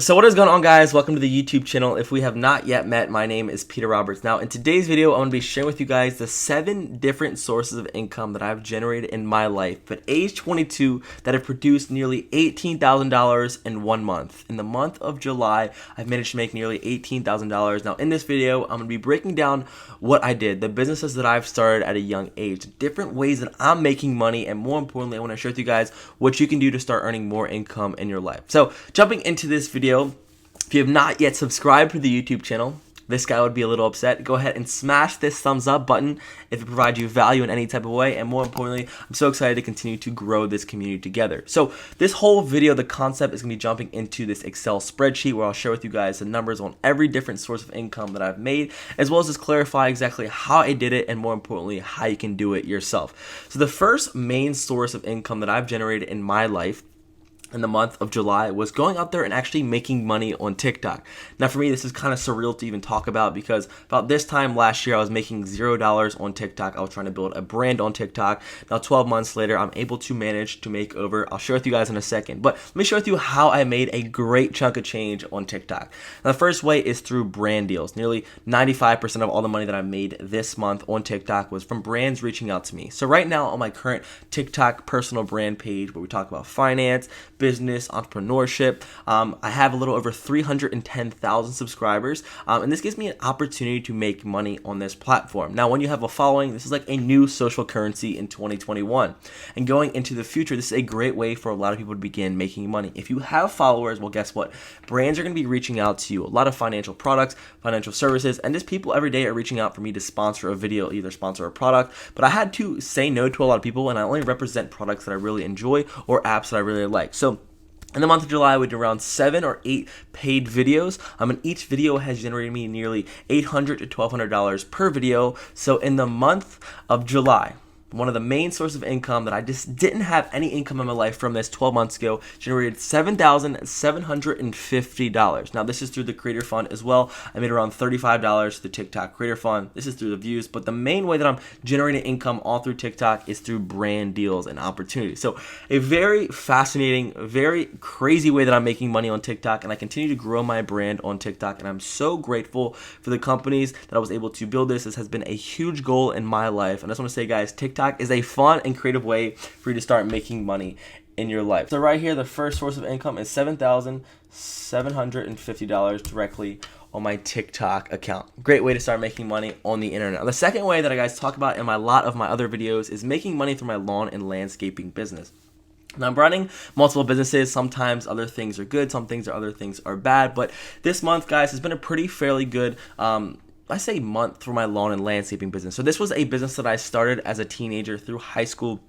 So what is going on, guys? Welcome to the YouTube channel. If we have not yet met, my name is Peter Roberts. Now, in today's video, I'm going to be sharing with you guys the 7 different sources of income that I've generated in my life at age 22 that have produced nearly $18,000 in 1 month. In the month of July, I've managed to make nearly $18,000. Now, in this video, I'm going to be breaking down what I did, the businesses that I've started at a young age, different ways that I'm making money, and more importantly, I want to share with you guys what you can do to start earning more income in your life. So, jumping into this video, if you have not yet subscribed to the YouTube channel, this guy would be a little upset. Go ahead and smash this thumbs up button if it provides you value in any type of way. And more importantly, I'm so excited to continue to grow this community together. So this whole video, the concept is going to be jumping into this Excel spreadsheet where I'll share with you guys the numbers on every different source of income that I've made, as well as just clarify exactly how I did it and more importantly, how you can do it yourself. So the first main source of income that I've generated in my life in the month of July was going out there and actually making money on TikTok. Now for me, this is kind of surreal to even talk about because about this time last year, I was making $0 on TikTok. I was trying to build a brand on TikTok. Now 12 months later, I'm able to manage to make over, I'll share with you guys in a second, but let me share with you how I made a great chunk of change on TikTok. Now the first way is through brand deals. Nearly 95% of all the money that I made this month on TikTok was from brands reaching out to me. So right now on my current TikTok personal brand page where we talk about finance, business, entrepreneurship. I have a little over 310,000 subscribers, and this gives me an opportunity to make money on this platform. Now, when you have a following, this is like a new social currency in 2021. And going into the future, this is a great way for a lot of people to begin making money. If you have followers, well, guess what? Brands are going to be reaching out to you. A lot of financial products, financial services, and just people every day are reaching out for me to sponsor a video, either sponsor a product. But I had to say no to a lot of people, and I only represent products that I really enjoy or apps that I really like. So in the month of July, we did around 7 or 8 paid videos. And each video has generated me nearly $800 to $1,200 per video. So in the month of July, one of the main sources of income that I just didn't have any income in my life from this 12 months ago generated $7,750. Now this is through the Creator Fund as well. I made around $35 to the TikTok Creator Fund. This is through the views, but the main way that I'm generating income all through TikTok is through brand deals and opportunities. So a very fascinating, very crazy way that I'm making money on TikTok, and I continue to grow my brand on TikTok, and I'm so grateful for the companies that I was able to build this. This has been a huge goal in my life, and I just want to say, guys, TikTok is a fun and creative way for you to start making money in your life. So right here, the first source of income is $7,750 directly on my TikTok account. Great way to start making money on the internet. The second way that I guys talk about in a lot of my other videos is making money through my lawn and landscaping business. Now, I'm running multiple businesses. Sometimes other things are good, other things are bad, but this month, guys, has been a pretty fairly good I say month for my lawn and landscaping business. So this was a business that I started as a teenager through high school.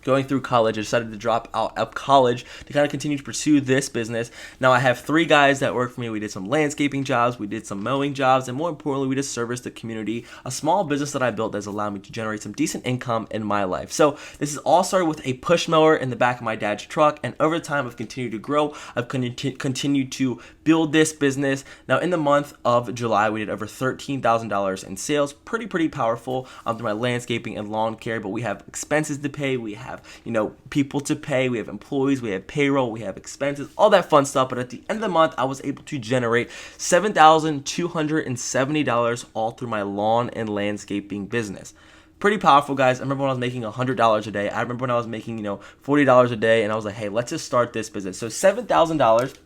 Going through college, I decided to drop out of college to kind of continue to pursue this business. Now I have 3 guys that work for me. We did some landscaping jobs, we did some mowing jobs, and more importantly, we just serviced the community. A small business that I built that's allowed me to generate some decent income in my life. So this is all started with a push mower in the back of my dad's truck, and over time I've continued to grow. I've continued to build this business. Now in the month of July, we did over $13,000 in sales. Pretty powerful through my landscaping and lawn care, but we have expenses to pay. We have people to pay, we have employees, we have payroll, we have expenses, all that fun stuff. But at the end of the month, I was able to generate $7,270 all through my lawn and landscaping business. Pretty powerful, guys. I remember when I was making $100 a day. I remember when I was making $40 a day, and I was like, hey, let's just start this business. So $7,000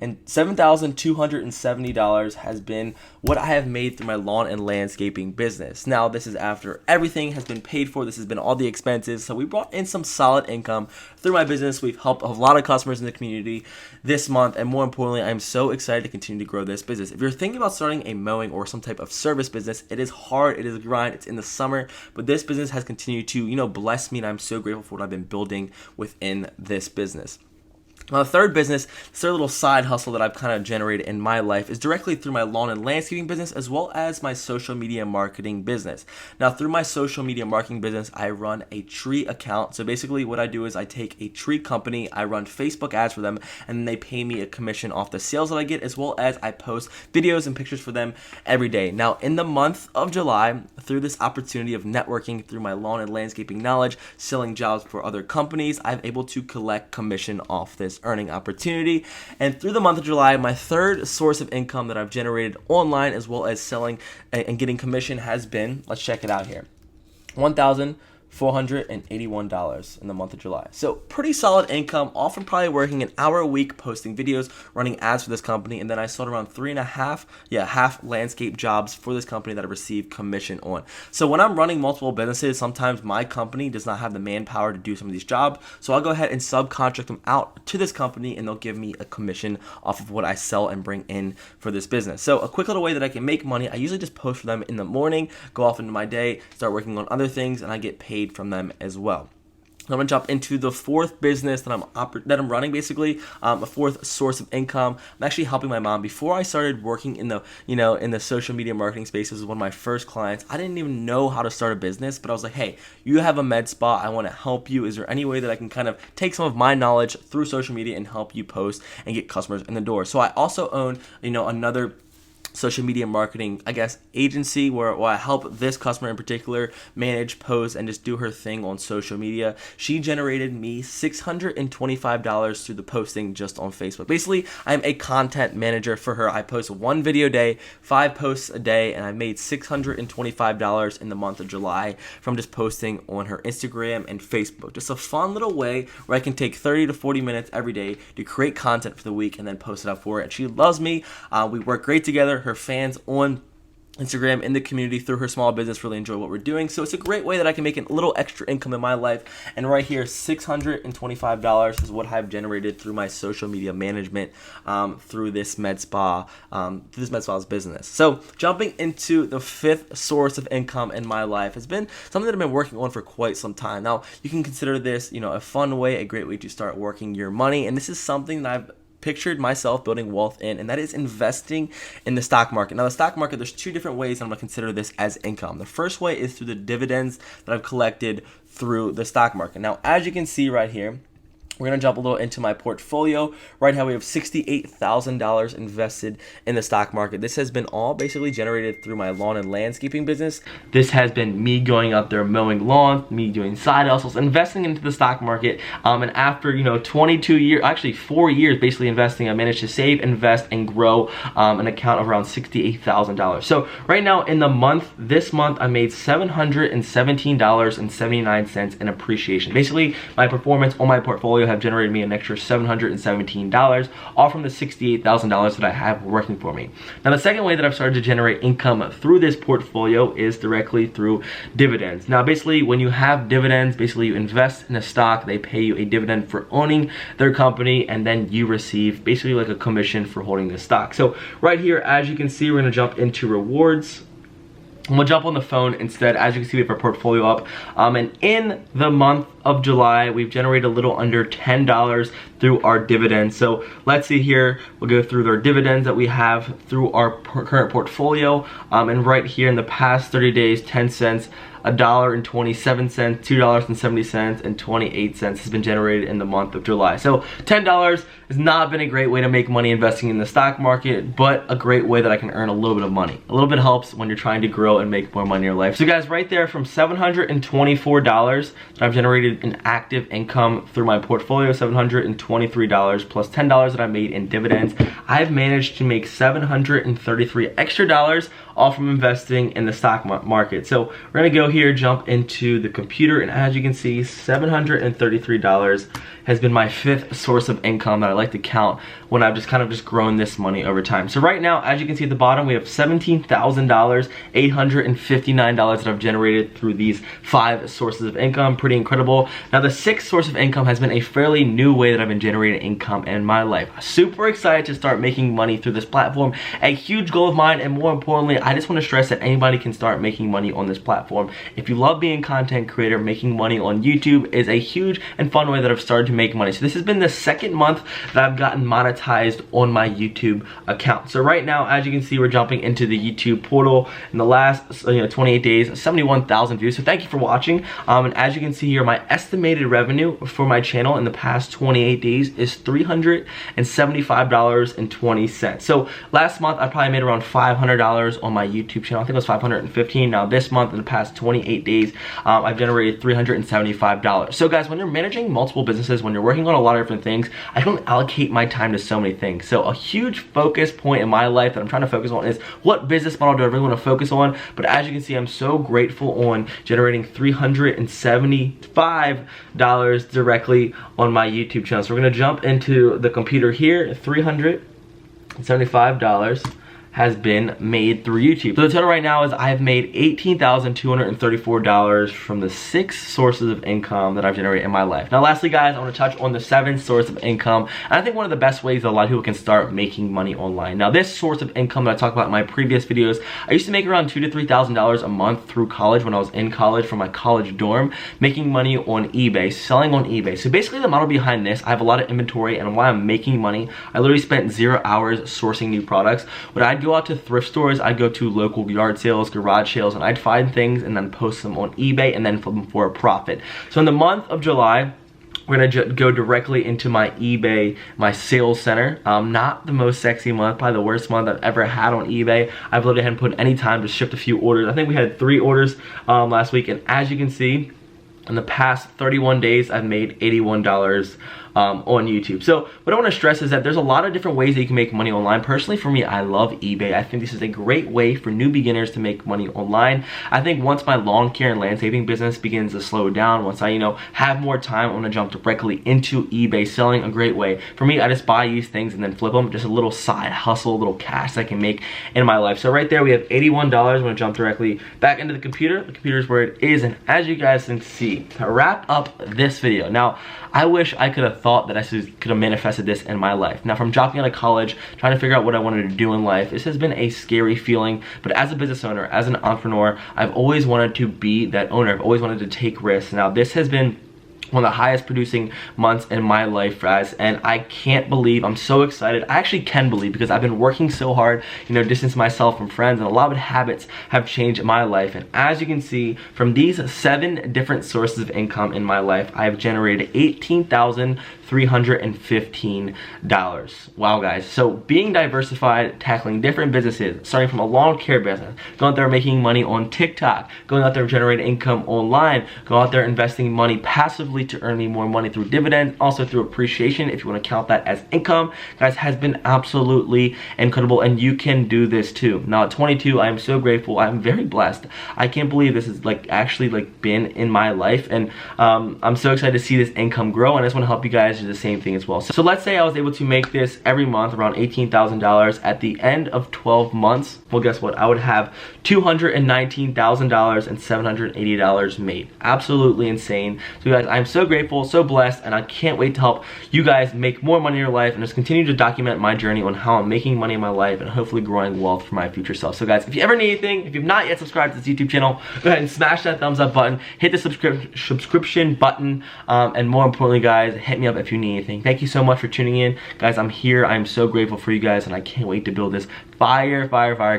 and $7,270 has been what I have made through my lawn and landscaping business. Now, this is after everything has been paid for. This has been all the expenses. So we brought in some solid income through my business. We've helped a lot of customers in the community this month. And more importantly, I'm so excited to continue to grow this business. If you're thinking about starting a mowing or some type of service business, it is hard. It is a grind. It's in the summer. But this business has continued to, bless me. And I'm so grateful for what I've been building within this business. Now, the third little side hustle that I've kind of generated in my life is directly through my lawn and landscaping business as well as my social media marketing business. Now, through my social media marketing business, I run a tree account. So basically what I do is I take a tree company, I run Facebook ads for them, and then they pay me a commission off the sales that I get, as well as I post videos and pictures for them every day. Now, in the month of July, through this opportunity of networking through my lawn and landscaping knowledge, selling jobs for other companies, I'm able to collect commission off this most earning opportunity. And through the month of July, my third source of income that I've generated online as well as selling and getting commission has been, let's check it out here, $1,481 in the month of July. So pretty solid income, often probably working an hour a week, posting videos, running ads for this company, and then I sold around half landscape jobs for this company that I received commission on. So when I'm running multiple businesses, sometimes my company does not have the manpower to do some of these jobs, so I'll go ahead and subcontract them out to this company, and they'll give me a commission off of what I sell and bring in for this business. So a quick little way that I can make money, I usually just post for them in the morning, go off into my day, start working on other things, and I get paid from them as well. I'm gonna jump into the fourth business that I'm running, basically a fourth source of income. I'm actually helping my mom. Before I started working in the in the social media marketing space, this was one of my first clients. I didn't even know how to start a business, but I was like, hey, you have a med spa. I want to help you. Is there any way that I can kind of take some of my knowledge through social media and help you post and get customers in the door? So I also own another social media marketing, I guess, agency where I help this customer in particular manage, post, and just do her thing on social media. She generated me $625 through the posting just on Facebook. Basically, I'm a content manager for her. I post one video a day, 5 posts a day, and I made $625 in the month of July from just posting on her Instagram and Facebook. Just a fun little way where I can take 30 to 40 minutes every day to create content for the week and then post it up for her. And she loves me. We work great together. Her fans on Instagram in the community through her small business really enjoy what we're doing. So it's a great way that I can make a little extra income in my life. And right here, $625 is what I've generated through my social media management through this med spa's business. So jumping into the fifth source of income in my life has been something that I've been working on for quite some time. Now, you can consider this, a fun way, a great way to start working your money. And this is something that I've pictured myself building wealth in, and that is investing in the stock market. Now, the stock market, there's two different ways I'm going to consider this as income. The first way is through the dividends that I've collected through the stock market. Now, as you can see right here, we're going to jump a little into my portfolio. Right now, we have $68,000 invested in the stock market. This has been all basically generated through my lawn and landscaping business. This has been me going out there mowing lawns, me doing side hustles, investing into the stock market. And after 22 years, actually 4 years basically investing, I managed to save, invest, and grow an account of around $68,000. So right now in this month, I made $717.79 in appreciation. Basically, my performance on my portfolio have generated me an extra $717, all from the $68,000 that I have working for me. Now, the second way that I've started to generate income through this portfolio is directly through dividends. Now, basically, when you have dividends, basically you invest in a stock, they pay you a dividend for owning their company, and then you receive basically like a commission for holding the stock. So right here, as you can see, we're gonna jump into rewards. We'll jump on the phone instead. As you can see, we have our portfolio up. And in the month of July, we've generated a little under $10 through our dividends. So let's see here, we'll go through our dividends that we have through our current portfolio. And right here in the past 30 days, 10 cents, $1.27, $2.70, and 28 cents has been generated in the month of July. So $10 has not been a great way to make money investing in the stock market, but a great way that I can earn a little bit of money. A little bit helps when you're trying to grow and make more money in your life. So guys, right there, from $724 that I've generated in active income through my portfolio, $723 plus $10 that I made in dividends, I've managed to make $733 extra dollars all from investing in the stock market. So we're gonna go here, jump into the computer, and as you can see, $733 has been my fifth source of income that I like to count when I've just grown this money over time. So right now, as you can see at the bottom, we have $17,859 that I've generated through these 5 sources of income. Pretty incredible. Now, the 6th source of income has been a fairly new way that I've been generating income in my life. Super excited to start making money through this platform. A huge goal of mine, and more importantly, I just want to stress that anybody can start making money on this platform. If you love being a content creator, making money on YouTube is a huge and fun way that I've started to make money. So this has been the 2nd month that I've gotten monetized monetized on my YouTube account. So right now, as you can see, we're jumping into the YouTube portal. In the last 28 days, 71,000 views. So thank you for watching. And as you can see here, my estimated revenue for my channel in the past 28 days is $375.20. So last month, I probably made around $500 on my YouTube channel. I think it was $515. Now this month, in the past 28 days, I've generated $375. So guys, when you're managing multiple businesses, when you're working on a lot of different things, I don't allocate my time to so many things. So a huge focus point in my life that I'm trying to focus on is what business model do I really want to focus on. But as you can see, I'm so grateful on generating $375 directly on my YouTube channel. So we're going to jump into the computer here. $375 has been made through YouTube. So the total right now is I've made $18,234 from the 6 sources of income that I've generated in my life. Now lastly guys, I want to touch on the 7th source of income. And I think one of the best ways that a lot of people can start making money online. Now this source of income that I talked about in my previous videos, I used to make around $2,000 to $3,000 a month through college when I was in college from my college dorm, making money on eBay, selling on eBay. So basically the model behind this, I have a lot of inventory, and while I'm making money, I literally spent 0 hours sourcing new products. What I'd go out to thrift stores, I'd go to local yard sales, garage sales, and I'd find things and then post them on eBay and then flip them for a profit. So in the month of July, we're gonna go directly into my eBay, my sales center. Not the most sexy month, probably the worst month I've ever had on eBay. I've literally hadn't put any time to shift a few orders. I think we had 3 orders last week, and as you can see, in the past 31 days, I've made $81 on YouTube. So what I want to stress is that there's a lot of different ways that you can make money online. Personally, for me, I love eBay. I think this is a great way for new beginners to make money online. I think once my lawn care and landscaping business begins to slow down, once I, have more time, I'm going to jump directly into eBay, selling a great way. For me, I just buy used things and then flip them. Just a little side hustle, a little cash that I can make in my life. So right there, we have $81. I'm going to jump directly back into the computer. The computer is where it is. And as you guys can see, to wrap up this video, now, I wish I could have thought that I could have manifested this in my life. Now, from dropping out of college, trying to figure out what I wanted to do in life, this has been a scary feeling. But as a business owner, as an entrepreneur, I've always wanted to be that owner. I've always wanted to take risks. Now, this has been one of the highest producing months in my life, guys, and I can't believe, I'm so excited. I actually can believe, because I've been working so hard, distance myself from friends, and a lot of habits have changed my life. And as you can see, from these 7 different sources of income in my life, I've generated $18,315. Wow, guys. So being diversified, tackling different businesses, starting from a lawn care business, going out there making money on TikTok, going out there generating income online, going out there investing money passively to earn me more money through dividends, also through appreciation, if you want to count that as income, guys, has been absolutely incredible, and you can do this too. Now at 22, I am so grateful. I'm very blessed. I can't believe this is actually been in my life, and I'm so excited to see this income grow, and I just want to help you guys do the same thing as well. So let's say I was able to make this every month around $18,000 at the end of 12 months. Well, guess what? I would have $219,780 made. Absolutely insane. So guys, I'm so grateful, so blessed, and I can't wait to help you guys make more money in your life and just continue to document my journey on how I'm making money in my life and hopefully growing wealth for my future self. So guys, if you ever need anything, if you've not yet subscribed to this YouTube channel, go ahead and smash that thumbs up button, hit the subscription button, and more importantly, guys, hit me up if you need anything. Thank you so much for tuning in. Guys, I'm here. I'm so grateful for you guys, and I can't wait to build this fire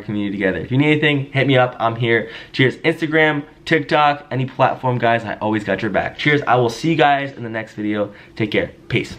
community together. If you need anything, hit me up. I'm here. Cheers. Instagram, TikTok, any platform, guys, I always got your back. Cheers. I will see you guys in the next video. Take care. Peace.